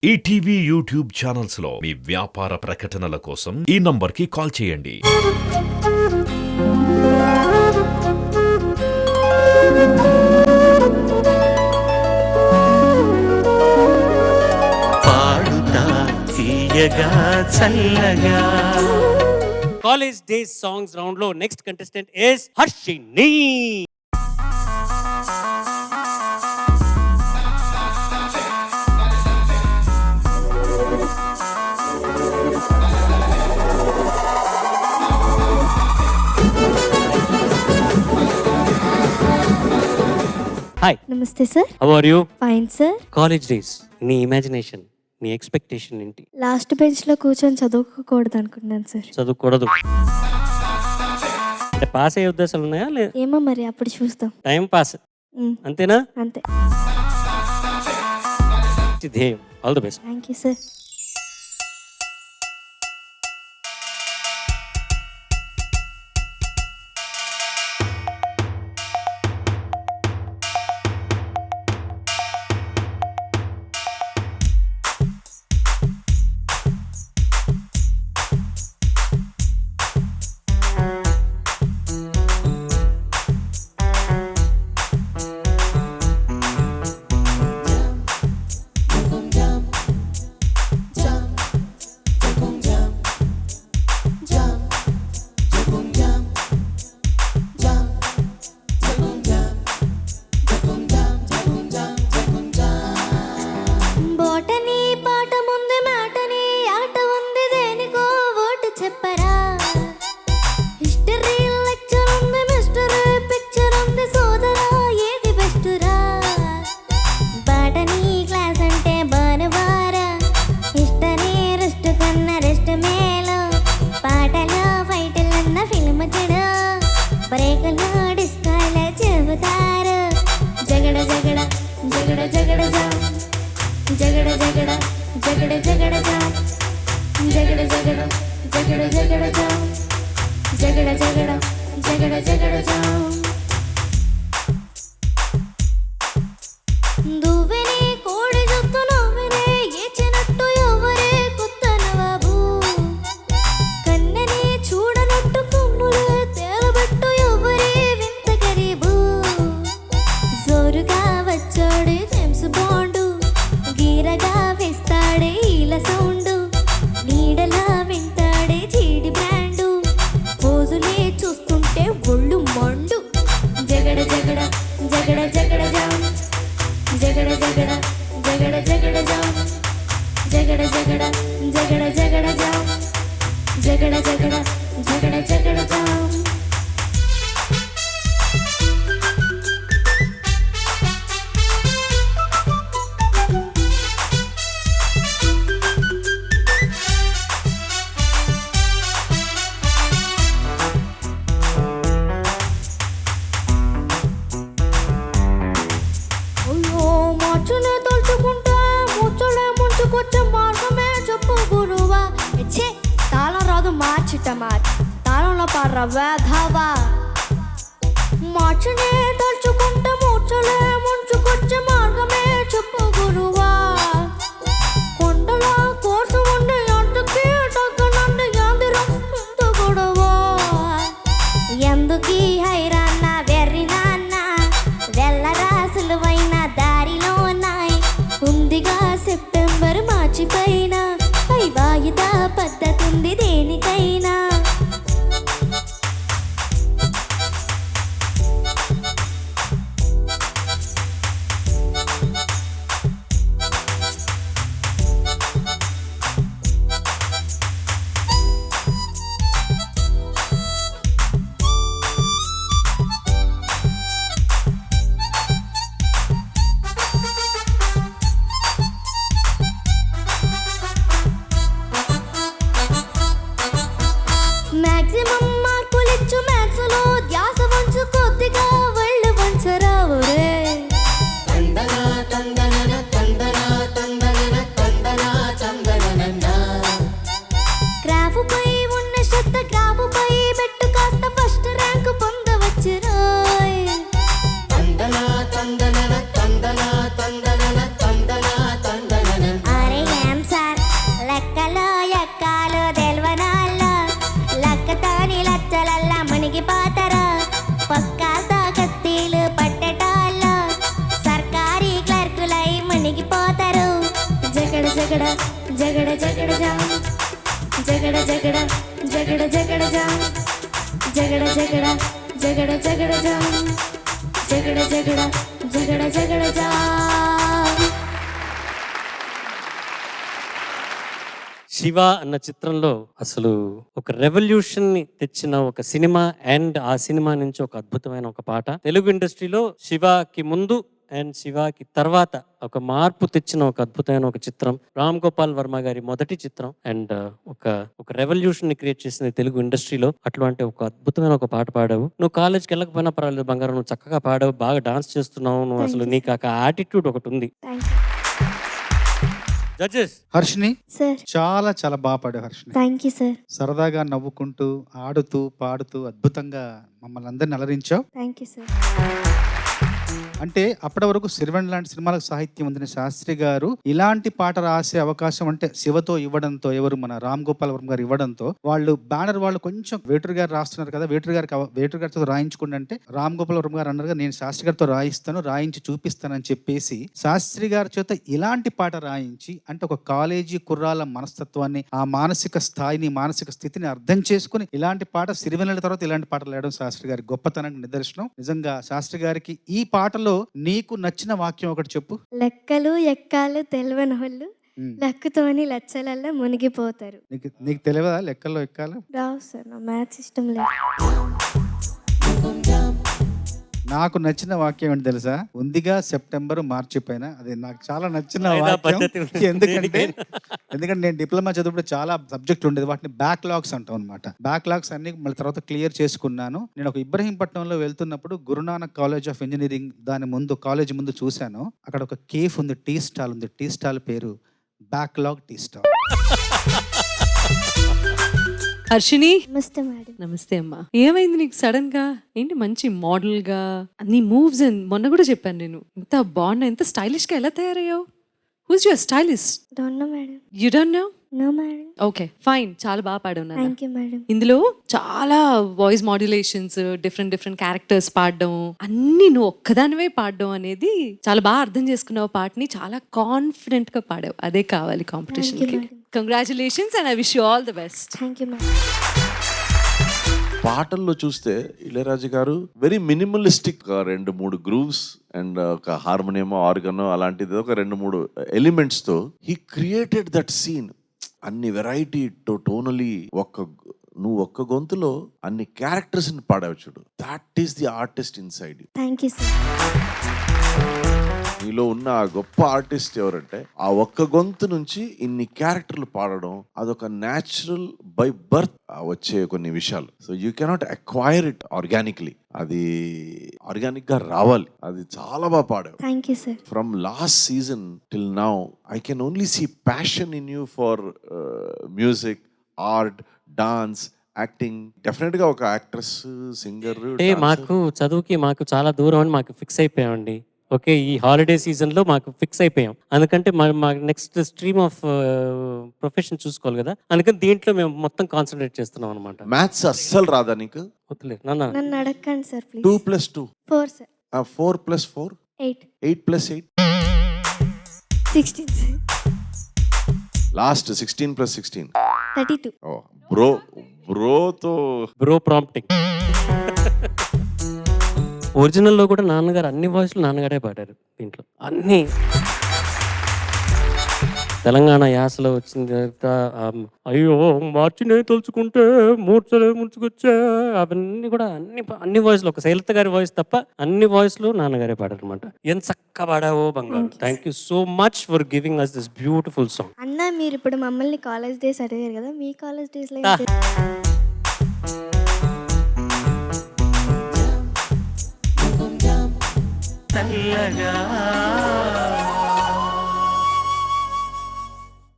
ETV YouTube channels లో మీ వ్యాపార ప్రకటనల కోసం ఈ నంబర్కి కాల్ చేయండి. పాడుతా తీయగా చల్లగా. కాలేజ్ డేస్ సాంగ్స్ రౌండ్ లో next contestant is Harshini. Hi, నమస్తే sir. How are you? Fine sir. College days నీ ఇమాజినేషన్, నీ ఎక్స్పెక్టేషన్ ఏంటి? లాస్ట్ బెంచ్ లో కూర్చొని చదువుకోకూడదు అనుకున్నాను సార్. చదువుకూడదు అంటే పాస్ అయ్యే ఉద్దేశాలు ఉన్నాయా? లేదు, ఏమో మరి అప్పుడు చూస్తాం. టైం పాస్ మ్, అంతేనా? అంతే. ధ్యేయం. All the best. Thank you sir. Botany పాట ముందు మాటని ఆట ఉంది దేనికో ఓటు చెప్పరా. హిస్టరీ లెక్చర్ ఉంది మిస్టరీ పిక్చర్ ఉంది సోదరా ఏది బెస్టురా. బాటనీ క్లాస్ అంటే బానువారా, హిస్టరీ రెస్ట్ కన్నా రెస్ట్ మేలు. పాటలో ఫైటలన్న ఫిల్మ్ చెడు, బ్రేకులో డిస్కాల చెబుతారు. జగడ జగడ జగడ జగడ జా, జగడ జగడ జగడ జగడ జా, జగడ జగడ జగడ జగడ జా, జగడ జగడ జగడ జగడ జా. దువ్వెనే కోడి జొత్తు నవ్వెనే ఏచినట్టు ఎవరే కొత్త నవాబు. కన్నెని చూడనట్టు కొమ్ములు తేలబట్టు ఎవరే వింత గరీబు. జోరుగా వచ్చాడు జేమ్స్ బాండు, గీరగా వేస్తాడే ఈల సౌండు. నీడలా వింటాడే జీడి బ్రాండు, పోజులే చూస్తుంటే ఒళ్ళు మండు. జగడ జగడ జగడ జగడ జాం, జగడ జగడ జగడ జగడ జాం, జగడ జగడ జగడ జగడ జాం, జగడ జగడ జగడ జగడ జాం. అయ్యో మార్చునే తలుచుకుంటే ముచ్చలే ముంచుకొచ్చే మార్గమే చెప్పు గురువా. ఛే, తాళం రాదు మార్చిట మార్చి తాళంలో పాడ్ర వేధవా. మార్చునే తలుచుకుంటే ముచ్చలే ముంచుకొచ్చే మార్గమే చెప్పు గురువా. కొండల కోర్సు ఉండి అంతకి తగ్గనండి యాందిరం ఇంత గొడవా. ఎందుకీ హైరాన్న వెర్రి నాన్న, వెళ్ళరా సులువైన దారిలో నాయ్. ఉందిగా సెప్టెంబర్ మార్చి పైన, పై వాయిదా పద్ధతుంది దేనికైనా. జగడ జగడ జగడ జా జగడ జగడ జగడ జగడ జా జగడ జగడ జగడ జగడ జా జగడ జగడ జగడ జగడ జా. శివ అన్న చిత్రంలో అసలు ఒక రెవల్యూషన్ ని తెచ్చిన ఒక సినిమా అండ్ ఆ సినిమా నుంచి ఒక అద్భుతమైన ఒక పాట. తెలుగు ఇండస్ట్రీలో శివకి ముందు అండ్ శివకి తర్వాత ఒక మార్పు తెచ్చిన ఒక అద్భుతమైన ఒక చిత్రం. రామ్ గోపాల్ వర్మ గారి మొదటి చిత్రం అండ్ ఒక రెవల్యూషన్ ని క్రియేట్ చేసింది తెలుగు ఇండస్ట్రీలో. అట్లాంటి ఒక అద్భుతమైన ఒక పాట పాడావు. నువ్వు కాలేజ్కి వెళ్ళకపోయినా పర్వాలేదు బంగారం, నువ్వు చక్కగా పాడావు, బాగా డాన్స్ చేస్తున్నావు నువ్వు. అసలు నీకు ఆ యాటిట్యూడ్ ఒకటి ఉంది. Thank you judges Harshini sir. చాలా చాలా బాగా పాడావు హర్షిని. Thank you sir. సరదాగా నవ్వుకుంటూ ఆడుతూ పాడుతూ అద్భుతంగా మమ్మల్ని అందరిని అలరించావు. Thank you sir. అంటే అప్పటి వరకు సిరివెన్ లాంటి సినిమాలకు సాహిత్యం అందిన శాస్త్రి గారు ఇలాంటి పాట రాసే అవకాశం అంటే శివతో ఇవ్వడంతో, ఎవరు మన రామ్ గోపాల్ వర్మ గారు ఇవ్వడంతో, వాళ్ళు బ్యానర్ వాళ్ళు కొంచెం వేటూరు గారు రాస్తున్నారు కదా, వేటూరు గారితో రాయించుకోండి అంటే రామ్ గోపాల్ వర్మ గారు అన్నారు నేను శాస్త్రి గారితో రాయిస్తాను, రాయించి చూపిస్తానని చెప్పేసి శాస్త్రి గారి చేత ఇలాంటి పాట రాయించి, అంటే ఒక కాలేజీ కుర్రాల మనస్తత్వాన్ని, ఆ మానసిక స్థాయిని, మానసిక స్థితిని అర్థం చేసుకుని ఇలాంటి పాట సిరివెన్నెల తర్వాత ఇలాంటి పాటలు వేయడం శాస్త్రి గారి గొప్పతనానికి నిదర్శనం. నిజంగా శాస్త్రి గారికి ఈ పాటలో నీకు నచ్చిన వాక్యం ఒకటి చెప్పు. లెక్కలు ఎక్కాలు తెలివని వాళ్ళు లెక్కతోని లచ్చలల్లో మునిగిపోతారు. నీకు తెలియదా లెక్కల్లో ఎక్కాలు? రావు సార్, నా మ్యాథ్స్ ఇష్టం లేదు. నాకు నచ్చిన వాక్యం ఏంటి తెలుసా? ఉందిగా సెప్టెంబర్ మార్చి పైన, అది నాకు చాలా నచ్చిన అయినా వాక్యం. పద్ధతి ఉంది. ఎందుకంటే నేను డిప్లొమా చదువుకుంటే చాలా సబ్జెక్టులు ఉండేది, వాటిని బ్యాక్లాగ్స్ అంటాం అనమాట. బ్యాక్లాగ్స్ అన్ని మళ్ళీ తర్వాత క్లియర్ చేసుకున్నాను. నేను ఒక ఇబ్రహీంపట్నంలో వెళ్తున్నప్పుడు గురునానక్ కాలేజ్ ఆఫ్ ఇంజనీరింగ్ దాని ముందు కాలేజ్ ముందు చూశాను. అక్కడ ఒక కేఫ్ ఉంది, టీ స్టాల్ ఉంది. టీ స్టాల్ పేరు బ్యాక్లాగ్ టీ స్టాల్. హర్షిని నమస్తే మేడం. నమస్తే అమ్మా. ఏమైంది నీకు సడన్ గా? ఏంటి మంచి మోడల్ గా నీ మూవ్స్ మొన్న కూడా చెప్పాను నేను, ఇంత బాగున్నా, ఇంత స్టైలిష్ గా ఎలా తయారయ్యావు? Who's your stylist? Don't know madam. You don't know? No madam. Okay fine, చాలా బాగా పాడావు నాన్న. Thank you madam. ఇందులో చాలా వాయిస్ మాడ్యులేషన్స్, డిఫరెంట్ క్యారెక్టర్స్ పాడడం, అన్ని నువ్వు ఒక్కదానివే పాడడం అనేది చాలా బాగా అర్థం చేసుకున్నావు. పాటని చాలా కాన్ఫిడెంట్ గా పాడావు. అదే కావాలి కాంపిటీషన్ కి. Congratulations and I wish you all the best. Thank you madam. పాటల్లో చూస్తే ఇళయరాజా గారు వెరీ మినిమలిస్టిక్, 2-3 గ్రూవ్స్ అండ్ ఒక హార్మోనియం, ఆర్గన్ అలాంటిది ఒక 2-3 ఎలిమెంట్స్ తో హీ క్రియేటెడ్ దట్ సీన్. అన్ని వెరైటీ టోనలీ, నువ్వు ఒక్క గొంతులో అన్ని క్యారెక్టర్స్ ని పాడావు చూడు. That is the artist inside you. Thank you sir. నీలో ఉన్న ఆ గొప్ప ఆర్టిస్ట్ ఎవరంటే ఆ ఒక్క గొంతు నుంచి ఇన్ని క్యారెక్టర్లు పాడడం, అదొక న్యాచురల్ బై బర్త్ వచ్చే కొన్ని విషయాలు. So you cannot acquire it organically. అది ఆర్గానిక్ గా రావాలి. అది చాలా బాగా పాడావు. Thank you sir. From last season till now I can only see passion in you for music, art, dance, acting. Definite గా ఒక యాక్ట్రెస్, సింగర్. అంటే మాకు చదువుకి మాకు చాలా దూరం అని మాకు ఫిక్స్ అయిపోయామండి. ఓకే, ఈ హాలిడే సీజన్ లో మాకు ఫిక్స్ అయిపోయాం. అందుకంటే మా నెక్స్ట్ స్ట్రీమ్ ఆఫ్ ప్రొఫెషన్ చూసుకోవాలి కదా, అందుకని దీంట్లో మేము మొత్తం కాన్సన్ట్రేట్ చేస్తున్నాం అనమాట. మ్యాథ్స్ అస్సలు రాదా నీకు? వద్దులేదు నాన్న. నన్ను అడగండి sir please. 2+2 4 sir. 4+4 8. 8+8 16 sir. Last 16+16 32. బ్రోతో బ్రో ప్రాంప్టింగ్. ఒరిజినల్లో కూడా నాన్నగారు అన్ని వాయిస్లు నాన్నగారే పాడారు దీంట్లో. అన్ని తెలంగాణ యాసలో వచ్చిన తర్వాత అయ్యో మార్చినే తలుచుకుంటే మూర్చలే ముంచుకొచ్చా, అవన్నీ కూడా అన్ని వాయిస్లు, ఒక శైలత గారి వాయిస్ తప్ప అన్ని వాయిస్లు నాన్నగారే పాడారు అనమాట. ఎంత చక్కగా పాడావో బంగారు. Thank you so much for giving us this beautiful song. అన్న మీరు ఇప్పుడు మమ్మల్ని కాలేజ్ డేస్ అడిగారు కదా, మీ కాలేజ్ డేస్ లో చల్లగా